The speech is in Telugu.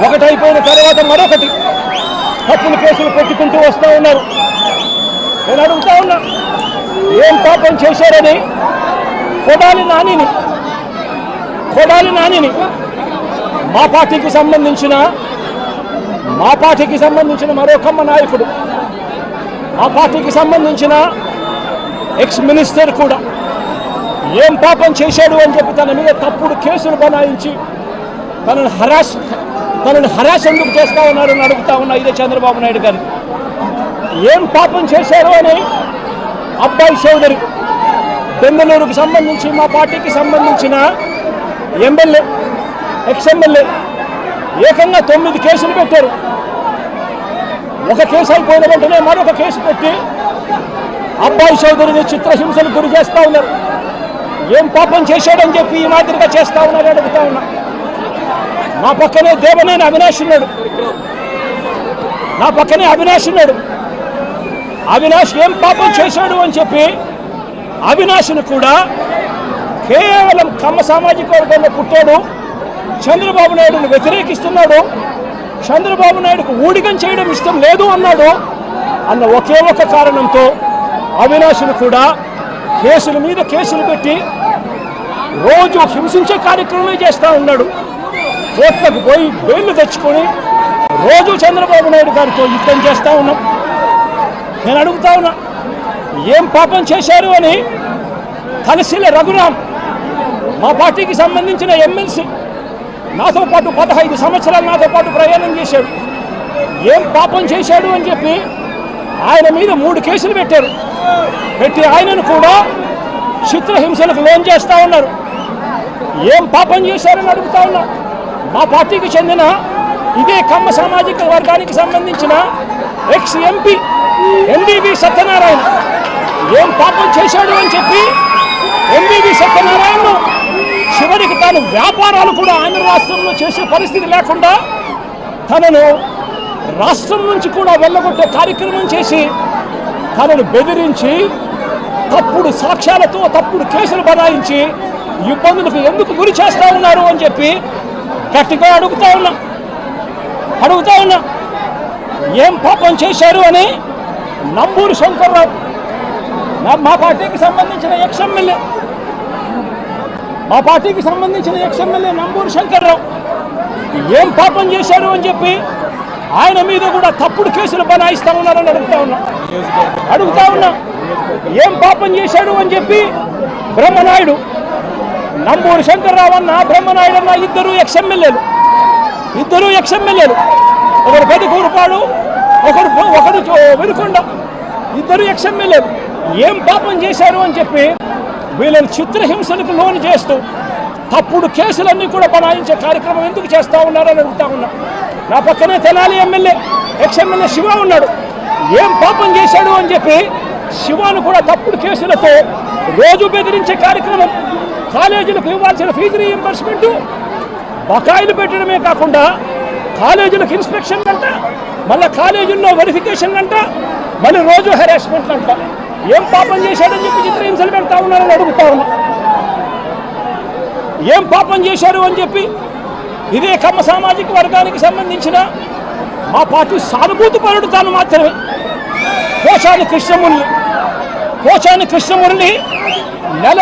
ఒకటైపోయిన తర్వాత మరొకటి తప్పులు కేసులు పెట్టుకుంటూ వస్తూ ఉన్నారు. నేను అడుగుతా ఉన్నా, ఏం పాపం చేశారని కొడాలి నానిని మా పార్టీకి సంబంధించిన మరో కమ్మ నాయకుడు, మా పార్టీకి సంబంధించిన ఎక్స్ మినిస్టర్ కూడా ఏం పాపం చేశాడు అని చెప్పి తన మీద తప్పుడు కేసులు బనాయించి తనను హరాస్ ఎందుకు చేస్తా ఉన్నారని అడుగుతా ఉన్నా. ఇదే చంద్రబాబు నాయుడు గారు ఏం పాపం చేశారు అని అబ్బాయి చౌదరి బెంగళూరుకు సంబంధించి మా పార్టీకి సంబంధించిన ఎమ్మెల్యే ఎక్స్ ఎమ్మెల్యే ఏకంగా 9 కేసులు పెట్టారు. ఒక కేసు అయిపోయిన వెంటనే మరొక కేసు పెట్టి అబ్బాయి చౌదరిని చిత్రహింసలు గురి చేస్తూ ఉన్నారు. ఏం పాపం చేశాడని చెప్పి ఈ మాదిరిగా చేస్తూ ఉన్నారు అడుగుతా ఉన్నా. నా పక్కనే దేవనేని అవినాష్ ఉన్నాడు. అవినాష్ ఏం పాపం చేశాడు అని చెప్పి అవినాష్ను కూడా కేవలం కమ్మ సామాజిక వర్గంలో పుట్టాడు, చంద్రబాబు నాయుడుని వ్యతిరేకిస్తున్నాడు, చంద్రబాబు నాయుడుకు ఊడిగం చేయడం ఇష్టం లేదు అన్నాడు అన్న ఒకే ఒక కారణంతో అవినాష్ను కూడా కేసుల మీద కేసులు పెట్టి రోజు హింసించే కార్యక్రమమే చేస్తూ ఉన్నాడు. కోర్టులకు పోయి బెయిల్ తెచ్చుకొని రోజు చంద్రబాబు నాయుడు గారితో యుద్ధం చేస్తూ ఉన్నాం. నేను అడుగుతా ఉన్నా, ఏం పాపం చేశారు అని తలసిల రఘురామ్ మా పార్టీకి సంబంధించిన ఎమ్మెల్సీ నాతో పాటు 15 సంవత్సరాలు నాతో పాటు ప్రయాణం చేశాడు. ఏం పాపం చేశాడు అని చెప్పి ఆయన మీద 3 కేసులు పెట్టి ఆయనను కూడా చిత్రహింసలకు లోన్ చేస్తూ ఉన్నారు. ఏం పాపం చేశారని అడుగుతా ఉన్నా. మా పార్టీకి చెందిన ఇదే కమ్మ సామాజిక వర్గానికి సంబంధించిన ఎక్స్ ఎంపీ ఎంబీబీ సత్యనారాయణ ఏం పాపం చేశాడు అని చెప్పి ఎంబీబీ సత్యనారాయణను చివరికి తాను వ్యాపారాలు కూడా ఆంధ్ర రాష్ట్రంలో చేసే పరిస్థితి లేకుండా తనను రాష్ట్రం నుంచి కూడా వెళ్ళగొట్టే కార్యక్రమం చేసి తనను బెదిరించి తప్పుడు సాక్ష్యాలతో తప్పుడు కేసులు బనాయించి ఇబ్బందులకు ఎందుకు గురి చేస్తూ ఉన్నారు అని చెప్పి గట్టిగా అడుగుతా ఉన్నా. ఏం పాపం చేశారు అని నంబూరు శంకర్రావు మా పార్టీకి సంబంధించిన ఎక్స్ ఎమ్మెల్యే నంబూరు శంకర్రావు ఏం పాపం చేశారు అని చెప్పి ఆయన మీద కూడా తప్పుడు కేసులు బనాయిస్తా ఉన్నారని అడుగుతా ఉన్నా. ఏం పాపం చేశాడు అని చెప్పి బ్రహ్మనాయుడు, నంబూరు శంకర్రావు అన్న బ్రహ్మనాయుడు అన్న ఇద్దరు ఎక్స్ ఎమ్మెల్యేలు, ఒకరు పెదకూరుపాడు, ఒకరు వెనుకొండ, ఇద్దరు ఎక్స్ ఎమ్మెల్యేలు. ఏం పాపం చేశారు అని చెప్పి వీళ్ళని చిత్రహింసలకు లోను చేస్తూ తప్పుడు కేసులన్నీ కూడా బనాయించే కార్యక్రమం ఎందుకు చేస్తూ ఉన్నారని అడుగుతా ఉన్నా. నా పక్కనే Tenali MLA ex MLA Shiva ఉన్నాడు. ఏం పాపం చేశాడు అని చెప్పి శివాను కూడా తప్పుడు కేసులతో రోజు బెదిరించే కార్యక్రమం, కాలేజీలకు ఇవ్వాల్సిన ఫీజు రీయింబర్స్మెంట్ బకాయిలు పెట్టడమే కాకుండా కాలేజీలకు ఇన్స్పెక్షన్ అంట, మళ్ళీ కాలేజీల్లో వెరిఫికేషన్ అంట, మళ్ళీ రోజు హెరాస్మెంట్ అంట. ఏం పాపం చేశాడని చెప్పి చిత్రహింసలు పెడతా ఉన్నారని అడుగుతా ఉన్నా. ఏం పాపం చేశారు అని చెప్పి ఇదే కమ్మ సామాజిక వర్గానికి సంబంధించిన మా పార్టీ సానుభూతి పరుడు తాను మాత్రమే పోచాని కృష్ణమురళి నెల